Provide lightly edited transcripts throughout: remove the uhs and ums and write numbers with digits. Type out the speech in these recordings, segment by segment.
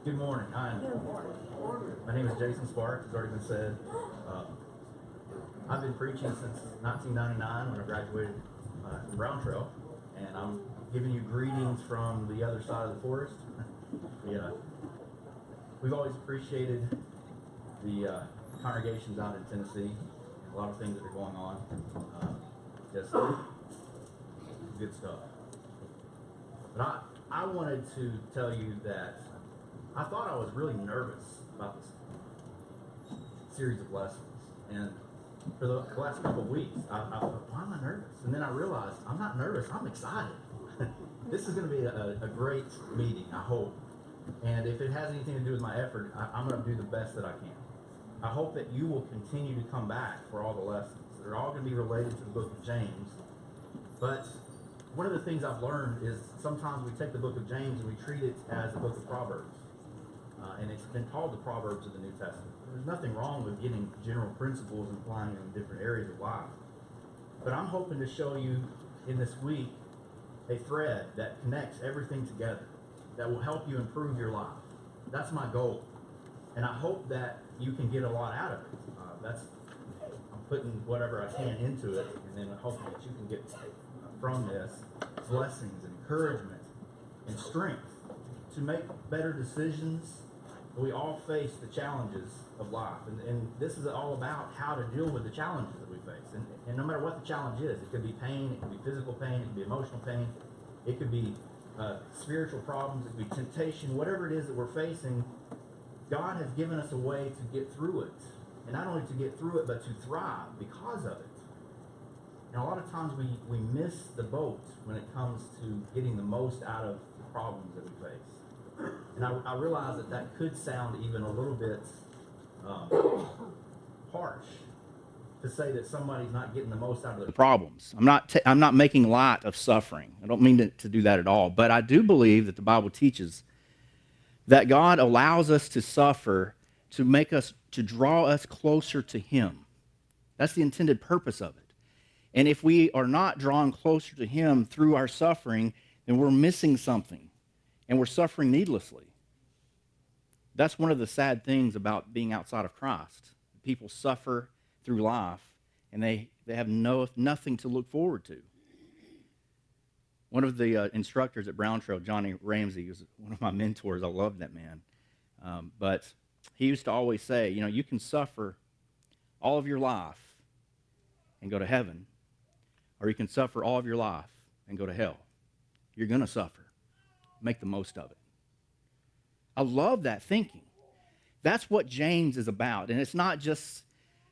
Good morning. My name is Jason Sparks, as already been said. I've been preaching since 1999 when I graduated from Brown Trail, and I'm giving you greetings from the other side of the forest. We've always appreciated the congregations out in Tennessee, and a lot of things that are going on. Just good stuff. But I wanted to tell you that I thought I was really nervous about this series of lessons. And for the last couple of weeks, I thought, why am I nervous? And then I realized I'm not nervous, I'm excited. This is going to be a great meeting, I hope. And if it has anything to do with my effort, I'm going to do the best that I can. I hope that you will continue to come back for all the lessons. They're all going to be related to the book of James. But one of the things I've learned is sometimes we take the book of James and we treat it as the book of Proverbs. And it's been called the Proverbs of the New Testament. There's nothing wrong with getting general principles and applying them in different areas of life. But I'm hoping to show you in this week a thread that connects everything together, that will help you improve your life. That's my goal. And I hope that you can get a lot out of it. I'm putting whatever I can into it, and then hoping that you can get from this blessings and encouragement and strength to make better decisions. We all face the challenges of life, and this is all about how to deal with the challenges that we face. And no matter what the challenge is, it could be pain, it could be physical pain, it could be emotional pain, it could be spiritual problems, it could be temptation, whatever it is that we're facing, God has given us a way to get through it. And not only to get through it, but to thrive because of it. And a lot of times we miss the boat when it comes to getting the most out of the problems that we face. And I realize that could sound even a little bit harsh to say that somebody's not getting the most out of their problems. I'm not making light of suffering. I don't mean to do that at all. But I do believe that the Bible teaches that God allows us to suffer to draw us closer to Him. That's the intended purpose of it. And if we are not drawn closer to Him through our suffering, then we're missing something. And we're suffering needlessly. That's one of the sad things about being outside of Christ. People suffer through life, and they have nothing to look forward to. One of the instructors at Brown Trail, Johnny Ramsey, was one of my mentors. I love that man. But he used to always say, you can suffer all of your life and go to heaven, or you can suffer all of your life and go to hell. You're going to suffer. Make the most of it. I love that thinking. That's what James is about. And it's not just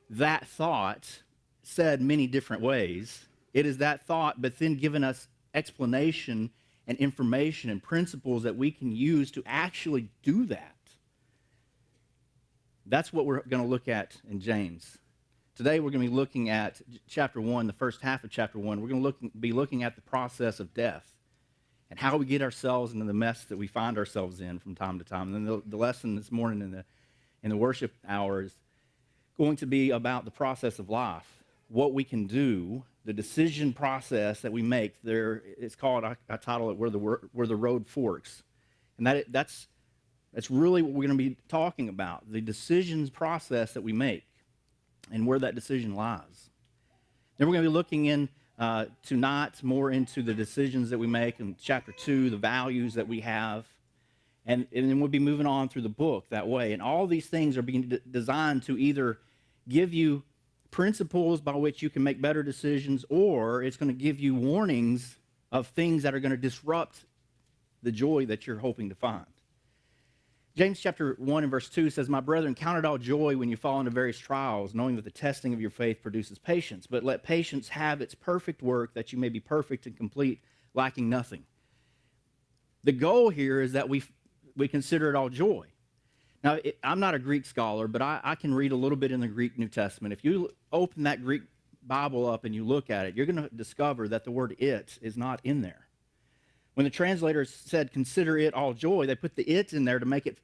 that thought said many different ways. It is that thought, but then given us explanation and information and principles that we can use to actually do that. That's what we're going to look at in James. Today we're going to be looking at chapter 1, the first half of chapter 1. We're going to be looking at the process of death and how we get ourselves into the mess that we find ourselves in from time to time. And then the lesson this morning in the worship hour is going to be about the process of life, what we can do, the decision process that we make. It's called, I title it, Where the Road Forks. And that's really what we're going to be talking about, the decisions process that we make and where that decision lies. Then we're going to be looking tonight more into the decisions that we make in chapter 2, the values that we have, and then we'll be moving on through the book that way. And all these things are being designed to either give you principles by which you can make better decisions, or it's going to give you warnings of things that are going to disrupt the joy that you're hoping to find. James chapter 1 and verse 2 says, "My brethren, count it all joy when you fall into various trials, knowing that the testing of your faith produces patience. But let patience have its perfect work, that you may be perfect and complete, lacking nothing." The goal here is that we consider it all joy. Now, I'm not a Greek scholar, but I can read a little bit in the Greek New Testament. If you open that Greek Bible up and you look at it, you're going to discover that the word "it" is not in there. When the translators said, "consider it all joy," they put the "it" in there to make it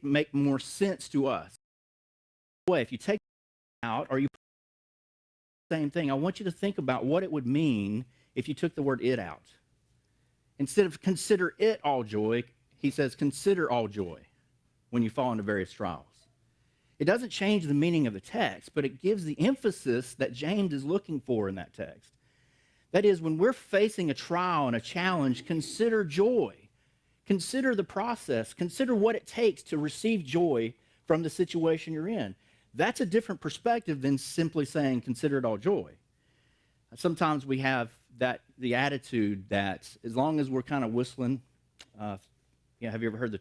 make more sense to us. If you take it out or you put the same thing, I want you to think about what it would mean if you took the word "it" out. Instead of "consider it all joy," he says, "consider all joy." when you fall into various trials. It doesn't change the meaning of the text, but it gives the emphasis that James is looking for in that text. That is, when we're facing a trial and a challenge, consider joy. Consider the process. Consider what it takes to receive joy from the situation you're in. That's a different perspective than simply saying, consider it all joy. Sometimes we have the attitude that as long as we're kind of whistling, have you ever heard the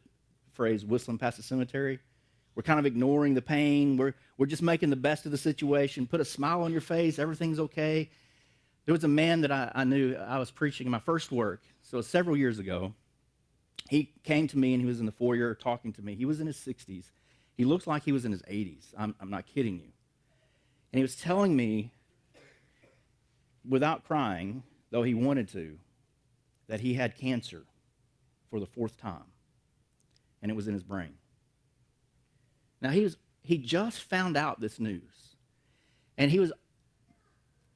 phrase whistling past the cemetery? We're kind of ignoring the pain. We're just making the best of the situation. Put a smile on your face. Everything's okay. There was a man that I knew. I was preaching in my first work, so several years ago. He came to me, and he was in the foyer talking to me. He was in his 60s. He looked like he was in his 80s. I'm not kidding you. And he was telling me, without crying, though he wanted to, that he had cancer for the 4th time, and it was in his brain. Now, he just found out this news, and he was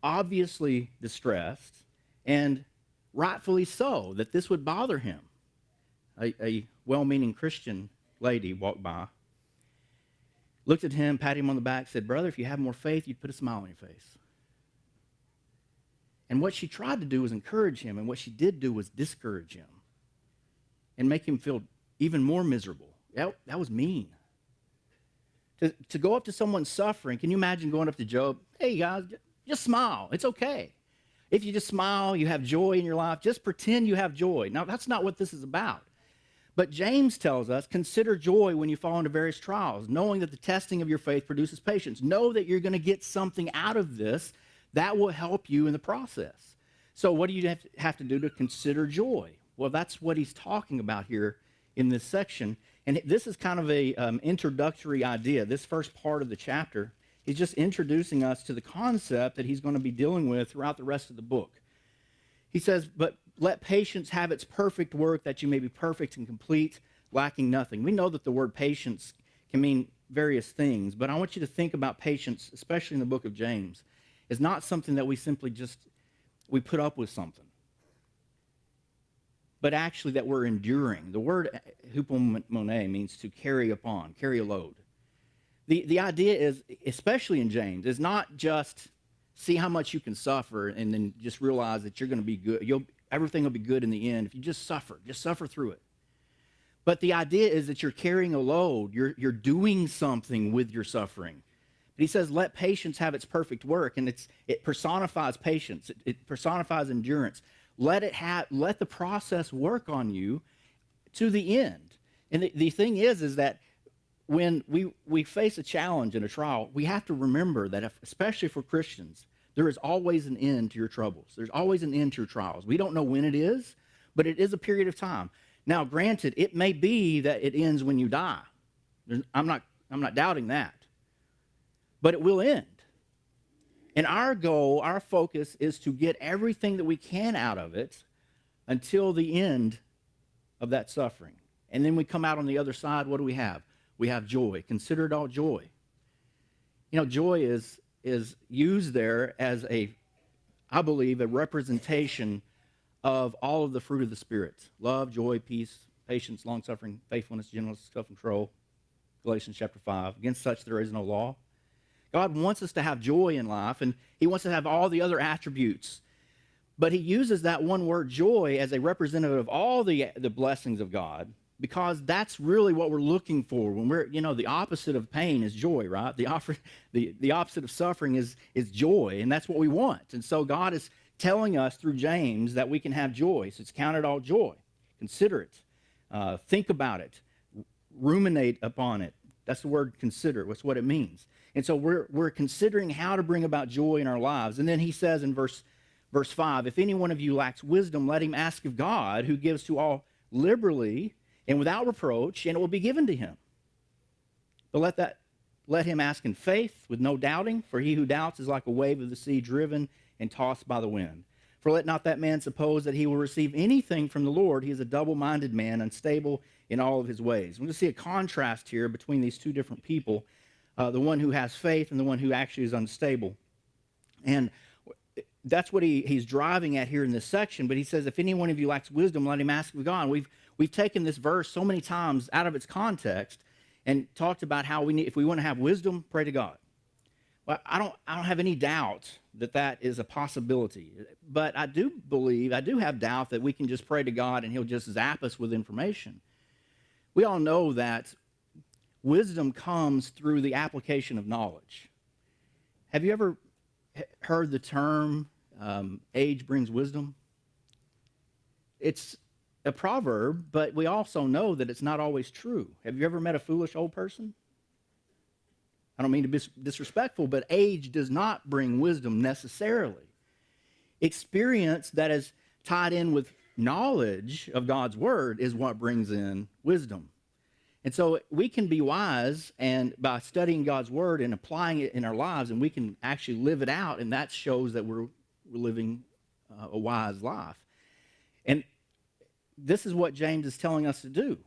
obviously distressed, and rightfully so, that this would bother him. A well-meaning Christian lady walked by, looked at him, patted him on the back, said, "Brother, if you have more faith, you'd put a smile on your face." And what she tried to do was encourage him, and what she did do was discourage him and make him feel even more miserable. That was mean. To go up to someone suffering, can you imagine going up to Job? "Hey, guys, just smile. It's okay. If you just smile, you have joy in your life. Just pretend you have joy." Now, that's not what this is about. But James tells us, consider joy when you fall into various trials, knowing that the testing of your faith produces patience. Know that you're going to get something out of this that will help you in the process. So what do you have to do to consider joy? Well, that's what he's talking about here in this section. And this is kind of a introductory idea. This first part of the chapter, he's just introducing us to the concept that he's going to be dealing with throughout the rest of the book. He says, "But let patience have its perfect work, that you may be perfect and complete, lacking nothing." We know that the word patience can mean various things, but I want you to think about patience, especially in the book of James, is not something that we simply we put up with something, but actually that we're enduring. The word hupomone means to carry upon, carry a load. The idea is, especially in James, is not just see how much you can suffer and then just realize that you're going to be good. Everything will be good in the end if you just suffer through it. But the idea is that you're carrying a load. You're doing something with your suffering. But he says, let patience have its perfect work, and it personifies patience. It personifies endurance. Let the process work on you to the end. And the thing is that when we face a challenge and a trial, we have to remember that, especially for Christians, there is always an end to your troubles. There's always an end to your trials. We don't know when it is, but it is a period of time. Now, granted, it may be that it ends when you die. I'm not doubting that. But it will end. And our goal, our focus, is to get everything that we can out of it until the end of that suffering. And then we come out on the other side, what do we have? We have joy. Consider it all joy. Joy is used there as I believe, a representation of all of the fruit of the Spirit. Love, joy, peace, patience, long-suffering, faithfulness, gentleness, self-control. Galatians chapter 5. Against such there is no law. God wants us to have joy in life, and he wants to have all the other attributes. But he uses that one word, joy, as a representative of all the blessings of God, because that's really what we're looking for. When the opposite of pain is joy, right? The opposite of suffering is joy, and that's what we want. And so God is telling us through James that we can have joy. So it's counted all joy. Consider it. Think about it. Ruminate upon it. That's the word consider. That's what it means. And so we're considering how to bring about joy in our lives. And then he says in verse 5, if any one of you lacks wisdom, let him ask of God, who gives to all liberally and without reproach, and it will be given to him. But let him ask in faith with no doubting, for he who doubts is like a wave of the sea driven and tossed by the wind. For let not that man suppose that he will receive anything from the Lord. He is a double-minded man, unstable in all of his ways. We're going to see a contrast here between these two different people, the one who has faith and the one who actually is unstable. And that's what he's driving at here in this section. But he says, if any one of you lacks wisdom, let him ask of God. We've taken this verse so many times out of its context, and talked about how we need, if we want to have wisdom, pray to God. Well, I don't have any doubt that that is a possibility. But I do have doubt that we can just pray to God and he'll just zap us with information. We all know that wisdom comes through the application of knowledge. Have you ever heard the term, age brings wisdom? It's a proverb, but we also know that it's not always true. Have you ever met a foolish old person? I don't mean to be disrespectful, but age does not bring wisdom necessarily. Experience that is tied in with knowledge of God's word is what brings in wisdom. And so we can be wise and by studying God's word and applying it in our lives, and we can actually live it out, and that shows that we're living a wise life. And this is what James is telling us to do.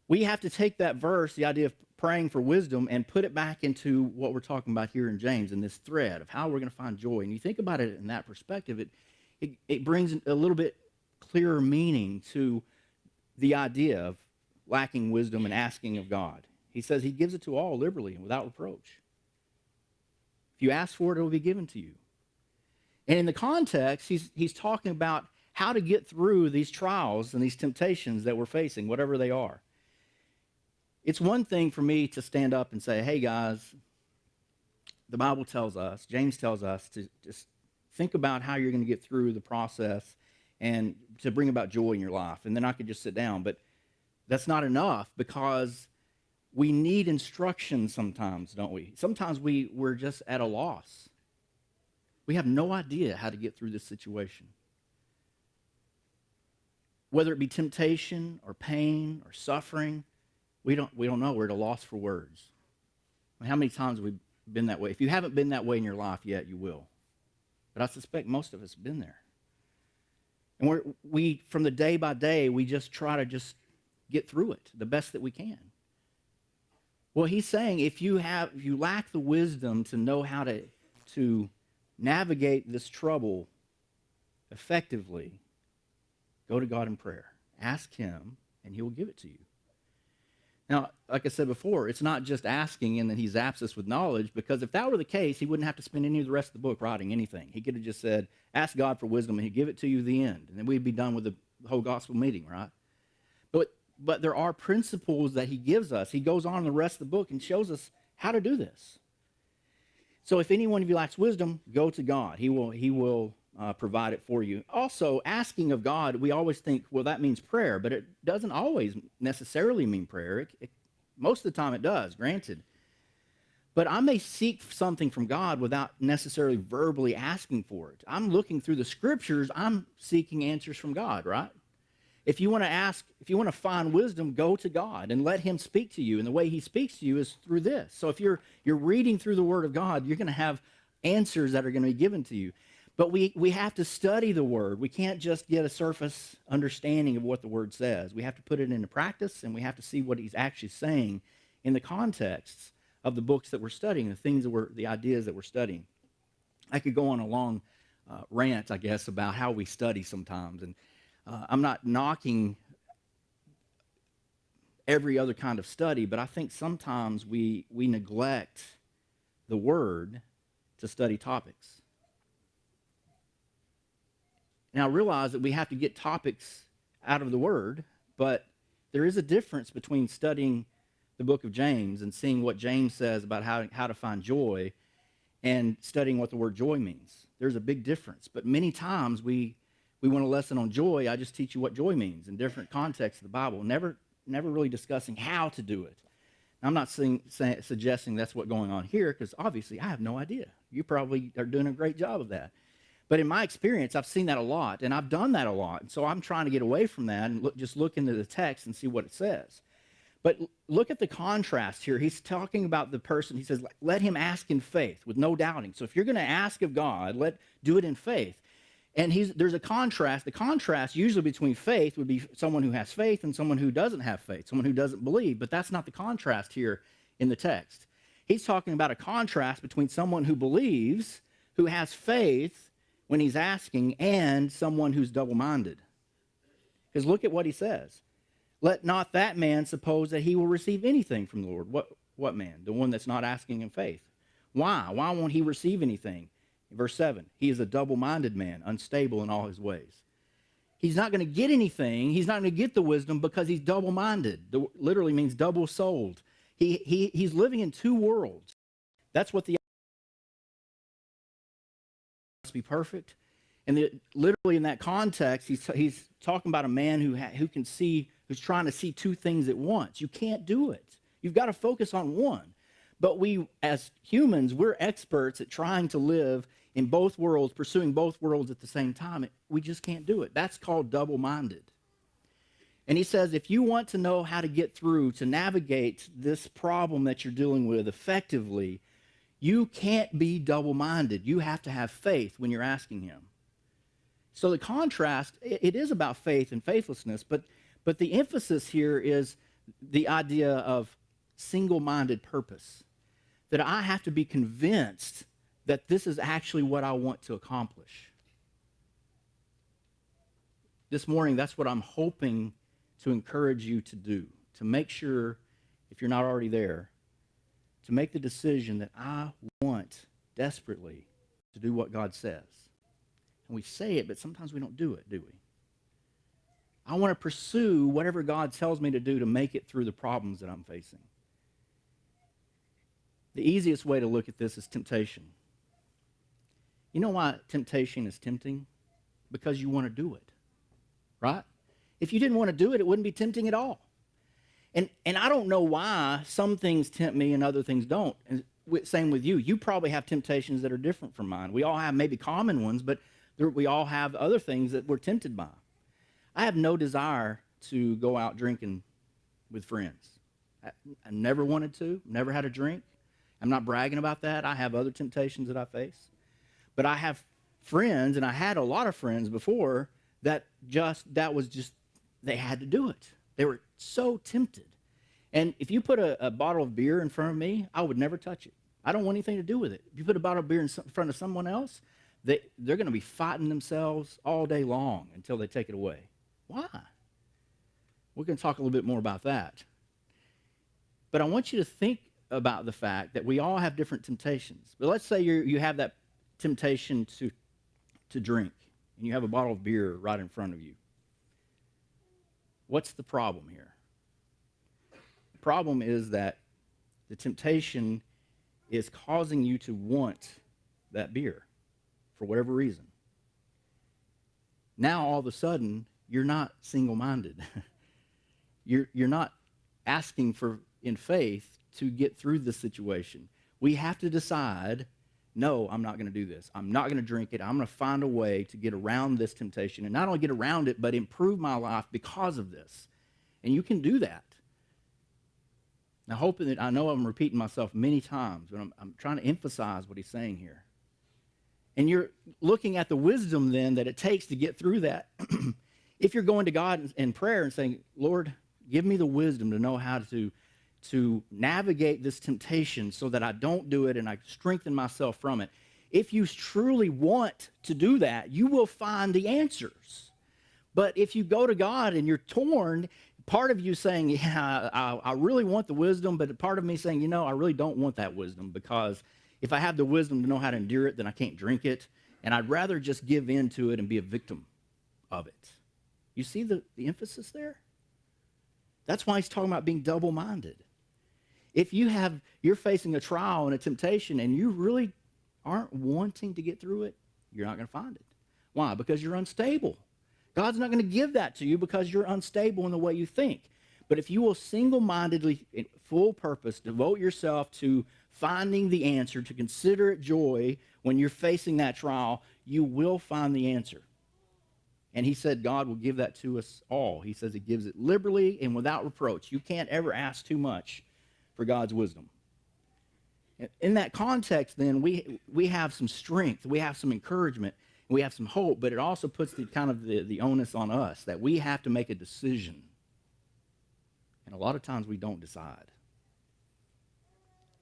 We have to take that verse, the idea of praying for wisdom, and put it back into what we're talking about here in James, in this thread of how we're going to find joy. And you think about it in that perspective, it brings a little bit clearer meaning to the idea of lacking wisdom and asking of God. He says he gives it to all liberally and without reproach. If you ask for it, it will be given to you. And in the context, he's talking about how to get through these trials and these temptations that we're facing, whatever they are. It's one thing for me to stand up and say, hey guys, the Bible tells us, James tells us to just think about how you're going to get through the process and to bring about joy in your life. And then I could just sit down. But that's not enough, because we need instruction sometimes, don't we? Sometimes we're just at a loss. We have no idea how to get through this situation. Whether it be temptation or pain or suffering, we don't know. We're at a loss for words. I mean, how many times have we been that way? If you haven't been that way in your life yet, you will. But I suspect most of us have been there. And we from the day by day, we just try to just get through it the best that we can. Well, he's saying if you lack the wisdom to know how to navigate this trouble effectively, go to God in prayer. Ask him, and he will give it to you. Now, like I said before, it's not just asking and then he zaps us with knowledge, because if that were the case, he wouldn't have to spend any of the rest of the book writing anything. He could have just said, ask God for wisdom, and he'd give it to you at the end, and then we'd be done with the whole gospel meeting, right? But there are principles that he gives us. He goes on in the rest of the book and shows us how to do this. So if any one of you lacks wisdom, go to God. He will provide it for you. Also, asking of God, we always think, well, that means prayer, but it doesn't always necessarily mean prayer. Most of the time it does, granted. But I may seek something from God without necessarily verbally asking for it. I'm looking through the scriptures. I'm seeking answers from God, right? If you want to find wisdom, go to God and let him speak to you. And the way he speaks to you is through this. So if you're reading through the word of God, you're going to have answers that are going to be given to you. But we have to study the word. We can't just get a surface understanding of what the word says. We have to put it into practice, and we have to see what he's actually saying in the contexts of the books that we're studying, the ideas that we're studying. I could go on a long rant, I guess, about how we study sometimes. And I'm not knocking every other kind of study, but I think sometimes we neglect the word to study topics. Now, I realize that we have to get topics out of the word, but there is a difference between studying the book of James and seeing what James says about how to find joy and studying what the word joy means. There's a big difference. But many times we want a lesson on joy. I just teach you what joy means in different contexts of the Bible, never really discussing how to do it. Now, I'm not suggesting that's what's going on here, because obviously I have no idea. You probably are doing a great job of that. But in my experience, I've seen that a lot, and I've done that a lot. And so I'm trying to get away from that and just look into the text and see what it says. But look at the contrast here. He's talking about the person. He says, let him ask in faith with no doubting. So if you're going to ask of God, do it in faith. And there's a contrast. The contrast usually between faith would be someone who has faith and someone who doesn't have faith, someone who doesn't believe. But that's not the contrast here in the text. He's talking about a contrast between someone who believes, who has faith when he's asking, and someone who's double-minded. Because look at what he says. Let not that man suppose that he will receive anything from the Lord. What man? The one that's not asking in faith. Why? Why won't he receive anything? Verse 7, he is a double-minded man, unstable in all his ways. He's not going to get anything. He's not going to get the wisdom because he's double-minded. Literally means double-souled. He's living in two worlds. That's what the must be perfect. And literally in that context, he's talking about a man who can see, who's trying to see two things at once. You can't do it. You've got to focus on one. But we, as humans, we're experts at trying to live in both worlds, pursuing both worlds at the same time. We just can't do it. That's called double-minded. And he says, if you want to know how to get through, to navigate this problem that you're dealing with effectively, you can't be double-minded. You have to have faith when you're asking him. So the contrast, it is about faith and faithlessness, but the emphasis here is the idea of single-minded purpose. That I have to be convinced that this is actually what I want to accomplish. This morning, that's what I'm hoping to encourage you to do, to make sure, if you're not already there, to make the decision that I want desperately to do what God says. And we say it, but sometimes we don't do it, do we? I want to pursue whatever God tells me to do to make it through the problems that I'm facing. The easiest way to look at this is temptation. You know why temptation is tempting? Because you want to do it, right? If you didn't want to do it, it wouldn't be tempting at all. And I don't know why some things tempt me and other things don't. And same with you. You probably have temptations that are different from mine. We all have maybe common ones, but we all have other things that we're tempted by. I have no desire to go out drinking with friends. I never wanted to, never had a drink. I'm not bragging about that. I have other temptations that I face. But I have friends, and I had a lot of friends before, that was just, they had to do it. They were so tempted. And if you put a bottle of beer in front of me, I would never touch it. I don't want anything to do with it. If you put a bottle of beer in front of someone else, they're going to be fighting themselves all day long until they take it away. Why? We're going to talk a little bit more about that. But I want you to think about the fact that we all have different temptations. But let's say you have that temptation to drink, and you have a bottle of beer right in front of you. What's the problem here? The problem is that the temptation is causing you to want that beer for whatever reason. Now, all of a sudden, you're not single-minded. You're not asking for, in faith, to get through this situation. We have to decide, no, I'm not going to do this. I'm not going to drink it. I'm going to find a way to get around this temptation, and not only get around it, but improve my life because of this. And you can do that. Now, hoping that, I know I'm repeating myself many times, but I'm trying to emphasize what he's saying here. And you're looking at the wisdom then that it takes to get through that. If you're going to God in prayer and saying, Lord, give me the wisdom to know how to navigate this temptation so that I don't do it and I strengthen myself from it. If you truly want to do that, you will find the answers. But if you go to God and you're torn, part of you saying, yeah, I really want the wisdom, but part of me saying, I really don't want that wisdom, because if I have the wisdom to know how to endure it, then I can't drink it, and I'd rather just give in to it and be a victim of it. You see the emphasis there? That's why he's talking about being double-minded. If you're facing a trial and a temptation and you really aren't wanting to get through it, you're not going to find it. Why? Because you're unstable. God's not going to give that to you because you're unstable in the way you think. But if you will single-mindedly, in full purpose, devote yourself to finding the answer, to consider it joy when you're facing that trial, you will find the answer. And he said God will give that to us all. He says he gives it liberally and without reproach. You can't ever ask too much for God's wisdom. In that context, then, we have some strength, we have some encouragement, we have some hope, but it also puts the onus on us that we have to make a decision. And a lot of times we don't decide.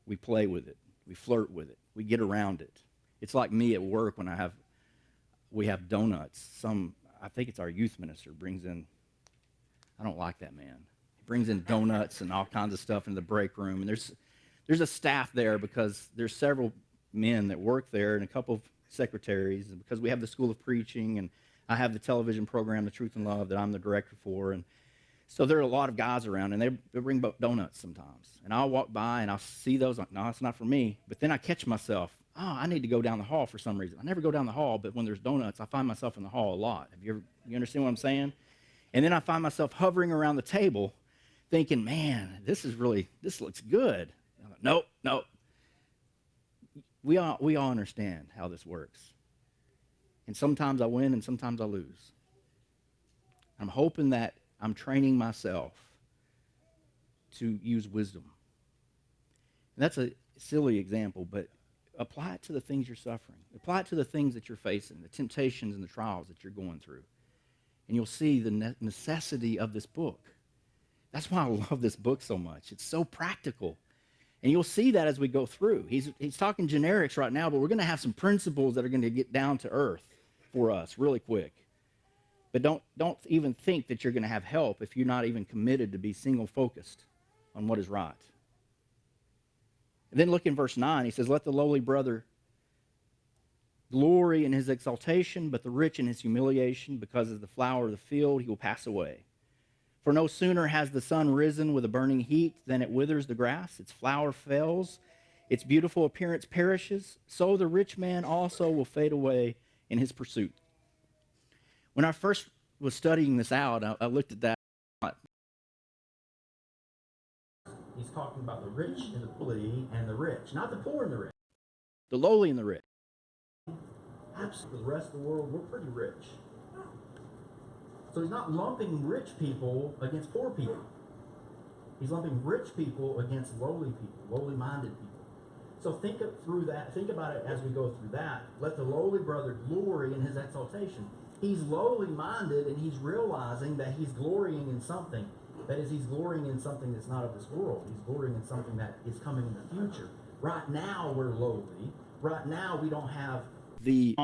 We play with it, we flirt with it, we get around it. It's like me at work when we have donuts. I think it's our youth minister brings in I don't like that man. He brings in donuts and all kinds of stuff in the break room. And there's a staff there because there's several men that work there and a couple of secretaries. And because we have the School of Preaching and I have the television program, The Truth and Love, that I'm the director for. And so there are a lot of guys around, and they bring donuts sometimes. And I'll walk by, and I'll see those. Like, no, it's not for me. But then I catch myself, I need to go down the hall for some reason. I never go down the hall, but when there's donuts, I find myself in the hall a lot. You understand what I'm saying? And then I find myself hovering around the table thinking, man, this looks good. I'm like, nope. We all understand how this works. And sometimes I win, and sometimes I lose. I'm hoping that I'm training myself to use wisdom. And that's a silly example, but apply it to the things you're suffering. Apply it to the things that you're facing, the temptations and the trials that you're going through. And you'll see the necessity of this book. That's why I love this book so much. It's so practical. And you'll see that as we go through. He's talking generics right now, but we're going to have some principles that are going to get down to earth for us really quick. But don't even think that you're going to have help if you're not even committed to be single-focused on what is right. And then look in verse 9. He says, let the lowly brother glory in his exaltation, but the rich in his humiliation, because as the flower of the field he will pass away. For no sooner has the sun risen with a burning heat than it withers the grass, its flower fails, its beautiful appearance perishes, so the rich man also will fade away in his pursuit. When I first was studying this out, I looked at that. He's talking about the rich and the lowly and the rich, not the poor and the rich. The lowly and the rich. Absolutely, the rest of the world, we're pretty rich. So he's not lumping rich people against poor people. He's lumping rich people against lowly people, lowly-minded people. So think through that. Think about it as we go through that. Let the lowly brother glory in his exaltation. He's lowly minded, and he's realizing that he's glorying in something. That is, he's glorying in something that's not of this world. He's glorying in something that is coming in the future. Right now, we're lowly. Right now, we don't have the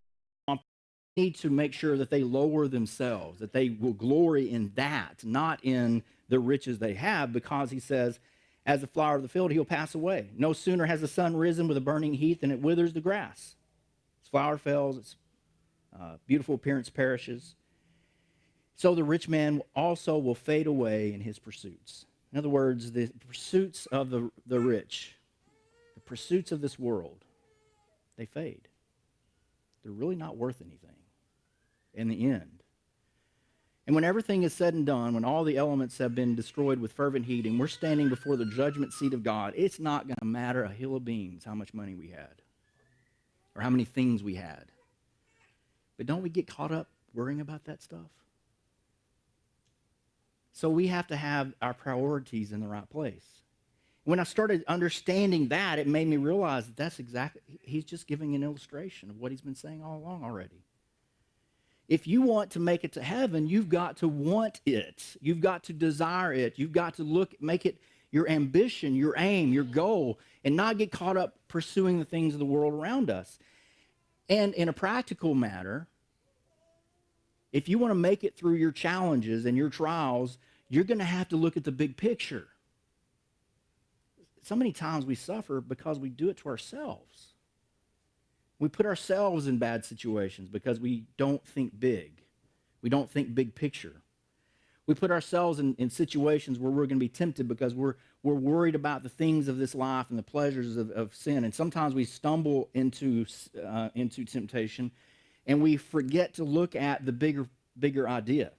need to make sure that they lower themselves, that they will glory in that, not in the riches they have, because he says, as the flower of the field, he'll pass away. No sooner has the sun risen with a burning heat than it withers the grass. Its flower fails, its beautiful appearance perishes. So the rich man also will fade away in his pursuits. In other words, the pursuits of the rich, the pursuits of this world, they fade. They're really not worth anything in the end. And when everything is said and done, when all the elements have been destroyed with fervent heat, and we're standing before the judgment seat of God, it's not going to matter a hill of beans how much money we had or how many things we had. But don't we get caught up worrying about that stuff? So we have to have our priorities in the right place. When I started understanding that, it made me realize that that's exactly, he's just giving an illustration of what he's been saying all along already. If you want to make it to heaven, you've got to want it. You've got to desire it. You've got to make it your ambition, your aim, your goal, and not get caught up pursuing the things of the world around us. And in a practical matter, if you want to make it through your challenges and your trials, you're going to have to look at the big picture. So many times we suffer because we do it to ourselves. We put ourselves in bad situations because we don't think big. We don't think big picture. We put ourselves in situations where we're going to be tempted because we're worried about the things of this life and the pleasures of sin. And sometimes we stumble into temptation, and we forget to look at the bigger idea.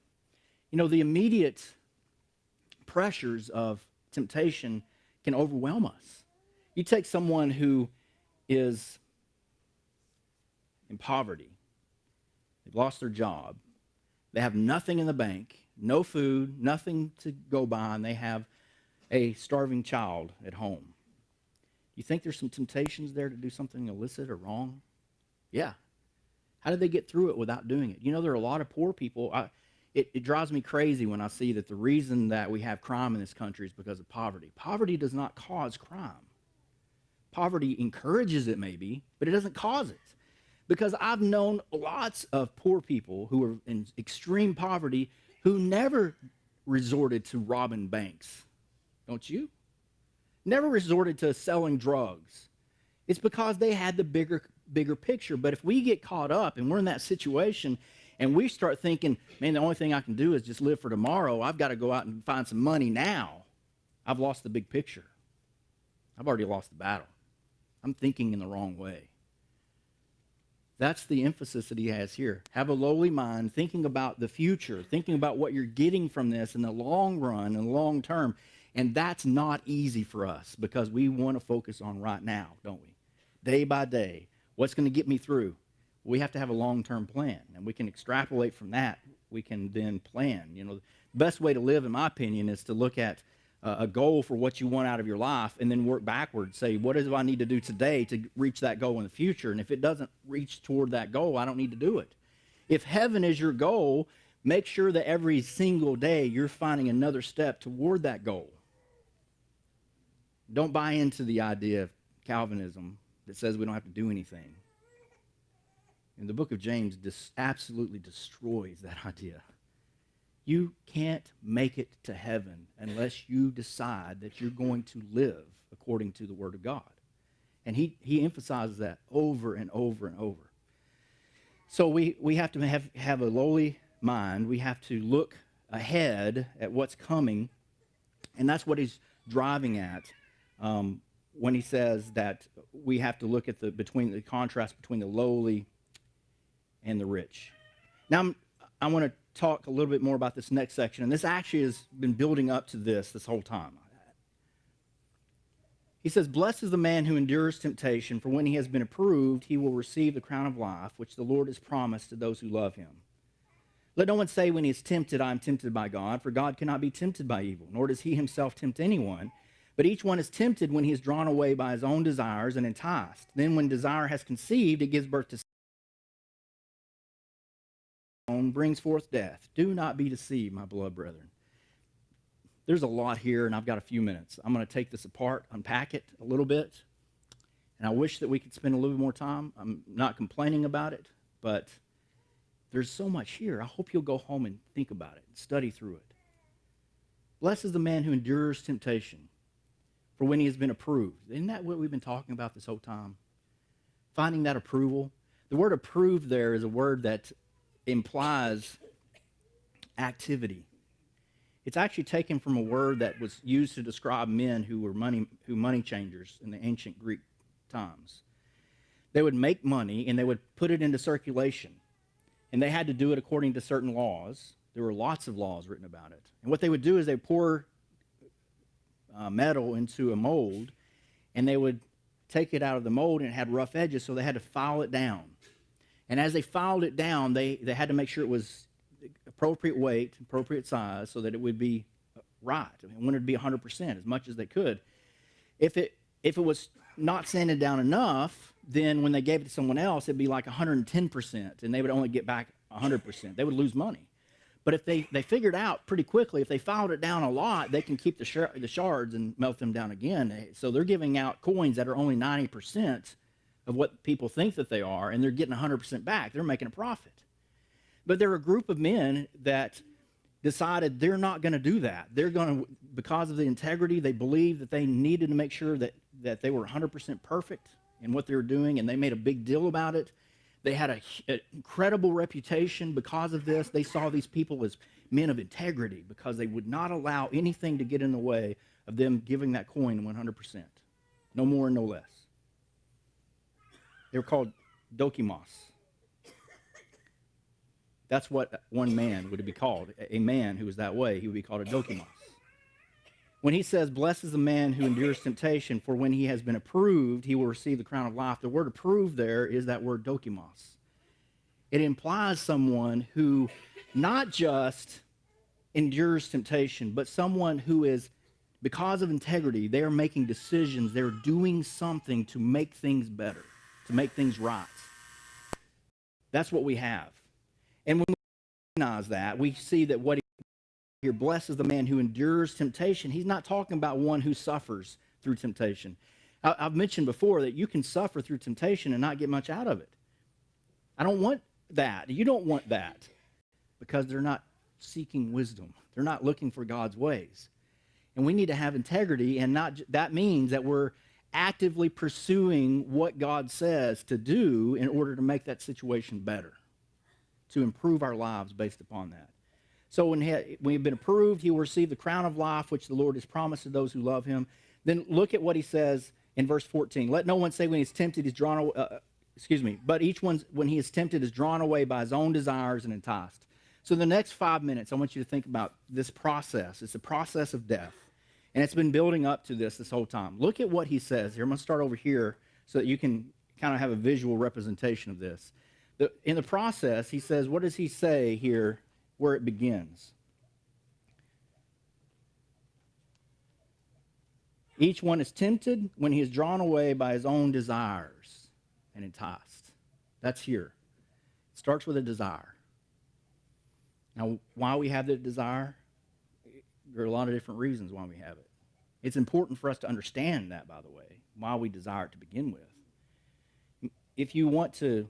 You know, the immediate pressures of temptation can overwhelm us. You take someone who is in poverty. They've lost their job. They have nothing in the bank, no food, nothing to go by, and they have a starving child at home. You think there's some temptations there to do something illicit or wrong? Yeah. How did they get through it without doing it? You know, there are a lot of poor people. It drives me crazy when I see that the reason that we have crime in this country is because of poverty. Poverty does not cause crime. Poverty encourages it maybe, but it doesn't cause it. Because I've known lots of poor people who are in extreme poverty who never resorted to robbing banks, don't you? Never resorted to selling drugs. It's because they had the bigger picture. But if we get caught up and we're in that situation and we start thinking, man, the only thing I can do is just live for tomorrow, I've got to go out and find some money now, I've lost the big picture. I've already lost the battle. I'm thinking in the wrong way. That's the emphasis that he has here. Have a lowly mind, thinking about the future, thinking about what you're getting from this in the long run and long term. And that's not easy for us because we want to focus on right now, don't we? Day by day. What's going to get me through? We have to have a long-term plan, and we can extrapolate from that. We can then plan. You know, the best way to live, in my opinion, is to look at a goal for what you want out of your life and then work backwards. Say, what do I need to do today to reach that goal in the future? And if it doesn't reach toward that goal, I don't need to do it. If heaven is your goal, make sure that every single day you're finding another step toward that goal. Don't buy into the idea of Calvinism that says we don't have to do anything. And the book of James absolutely destroys that idea. You can't make it to heaven unless you decide that you're going to live according to the Word of God. And he emphasizes that over and over and over. So we have to have a lowly mind. We have to look ahead at what's coming. And that's what he's driving at when he says that we have to look at the contrast between the lowly and the rich. Now, I want to talk a little bit more about this next section, and this actually has been building up to this whole time. He says, blessed is the man who endures temptation, for when he has been approved, he will receive the crown of life, which the Lord has promised to those who love him. Let no one say when he is tempted, I am tempted by God, for God cannot be tempted by evil, nor does he himself tempt anyone. But each one is tempted when he is drawn away by his own desires and enticed. Then when desire has conceived, it gives birth to sin, brings forth death. Do not be deceived, my beloved brethren. There's a lot here, and I've got a few minutes. I'm going to take this apart, unpack it a little bit, and I wish that we could spend a little bit more time. I'm not complaining about it, but there's so much here. I hope you'll go home and think about it and study through it. Blessed is the man who endures temptation, for when he has been approved. Isn't that what we've been talking about this whole time? Finding that approval. The word approved there is a word that implies activity. It's actually taken from a word that was used to describe men who were money changers in the ancient Greek times. They would make money and they would put it into circulation. And they had to do it according to certain laws. There were lots of laws written about it. And what they would do is they pour metal into a mold, and they would take it out of the mold, and it had rough edges, so they had to file it down. And as they filed it down, they had to make sure it was appropriate weight, appropriate size, so that it would be right. I mean, wanted to be 100%, as much as they could. If it was not sanded down enough, then when they gave it to someone else, it'd be like 110%, and they would only get back 100%. They would lose money. But if they figured out pretty quickly, if they filed it down a lot, they can keep the shards and melt them down again. So they're giving out coins that are only 90% of what people think that they are, and they're getting 100% back. They're making a profit. But there are a group of men that decided they're not going to do that. They're going to, because of the integrity, they believed that they needed to make sure that they were 100% perfect in what they were doing, and they made a big deal about it. They had an incredible reputation because of this. They saw these people as men of integrity because they would not allow anything to get in the way of them giving that coin 100%. No more and no less. They were called dokimos. That's what one man would be called. A man who was that way, he would be called a dokimos. When he says, blessed is the man who endures temptation, for when he has been approved, he will receive the crown of life. The word approved there is that word dokimos. It implies someone who not just endures temptation, but someone who is, because of integrity, they are making decisions. They're doing something to make things better, to make things right. That's what we have. And when we recognize that, we see that what here, blessed is the man who endures temptation. He's not talking about one who suffers through temptation. I've mentioned before that you can suffer through temptation and not get much out of it. I don't want that. You don't want that because they're not seeking wisdom. They're not looking for God's ways. And we need to have integrity, and that means that we're actively pursuing what God says to do in order to make that situation better, to improve our lives based upon that. So when we've been approved, he will receive the crown of life, which the Lord has promised to those who love him. Then look at what he says in verse 14. Let no one say when he's tempted, he's drawn away, but each one, when he is tempted, is drawn away by his own desires and enticed. So the next 5 minutes, I want you to think about this process. It's the process of death. And it's been building up to this whole time. Look at what he says here. I'm going to start over here so that you can kind of have a visual representation of this. In the process, he says, what does he say here where it begins? Each one is tempted when he is drawn away by his own desires and enticed. That's here. It starts with a desire. Now, why we have that desire? There are a lot of different reasons why we have it. It's important for us to understand that, by the way, why we desire it to begin with. If you want to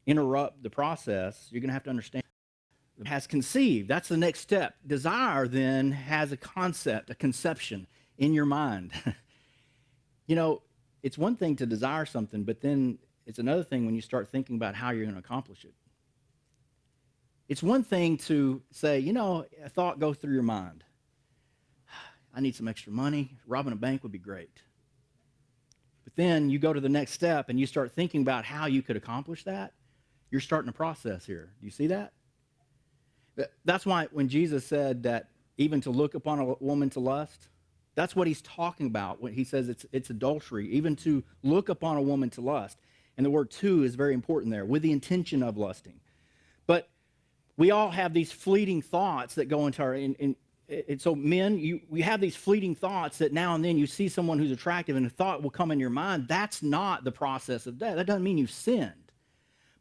interrupt the process, you're going to have to understand it has conceived. That's the next step. Desire then has a concept, a conception in your mind. You know, it's one thing to desire something, but then it's another thing when you start thinking about how you're going to accomplish it. It's one thing to say, you know, a thought goes through your mind. I need some extra money. Robbing a bank would be great. But then you go to the next step and you start thinking about how you could accomplish that. You're starting a process here. Do you see that? That's why when Jesus said that even to look upon a woman to lust, that's what he's talking about when he says it's adultery, even to look upon a woman to lust. And the word to is very important there, with the intention of lusting. But we all have these fleeting thoughts that go into our, and so men, we have these fleeting thoughts that now and then you see someone who's attractive and a thought will come in your mind. That's not the process of death. That doesn't mean you've sinned.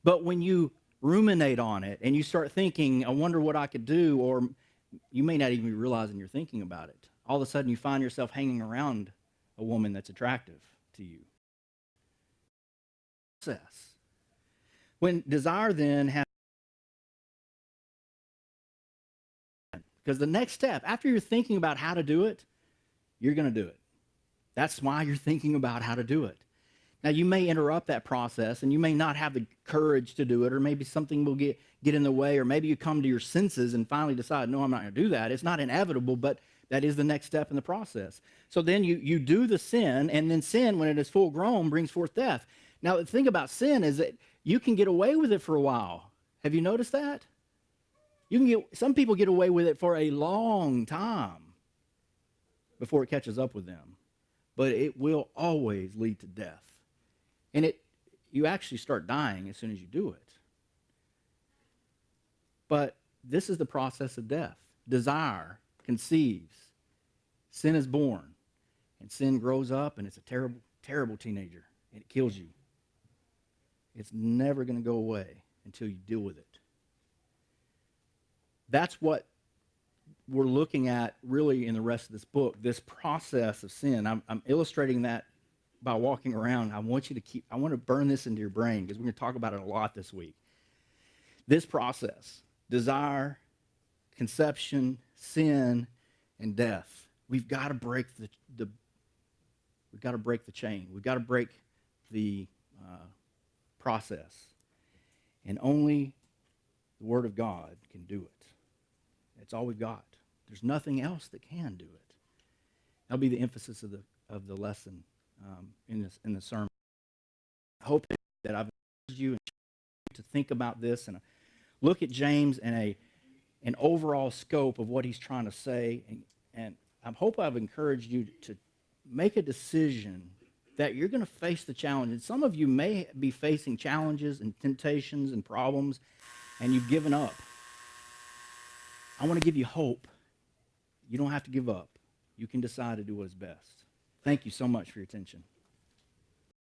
But when you ruminate on it and you start thinking, I wonder what I could do, or you may not even be realizing you're thinking about it. All of a sudden you find yourself hanging around a woman that's attractive to you. Process. When desire then has, because the next step, after you're thinking about how to do it, you're going to do it. That's why you're thinking about how to do it. Now, you may interrupt that process, and you may not have the courage to do it, or maybe something will get in the way, or maybe you come to your senses and finally decide, no, I'm not going to do that. It's not inevitable, but that is the next step in the process. So then you do the sin, and then sin, when it is full grown, brings forth death. Now, the thing about sin is that you can get away with it for a while. Have you noticed that? Some people get away with it for a long time before it catches up with them. But it will always lead to death. And you actually start dying as soon as you do it. But this is the process of death. Desire conceives. Sin is born. And sin grows up, and it's a terrible, terrible teenager. And it kills you. It's never going to go away until you deal with it. That's what we're looking at really in the rest of this book, this process of sin. I'm illustrating that by walking around. I want to burn this into your brain because we're going to talk about it a lot this week. This process, desire, conception, sin, and death. We've got to break the chain. We've got to break the process. And only the Word of God can do it. It's all we've got. There's nothing else that can do it. That'll be the emphasis of the lesson in the sermon. I hope that I've encouraged you to think about this and look at James and an overall scope of what he's trying to say. And I hope I've encouraged you to make a decision that you're going to face the challenge. And some of you may be facing challenges and temptations and problems, and you've given up. I want to give you hope. You don't have to give up. You can decide to do what is best. Thank you so much for your attention.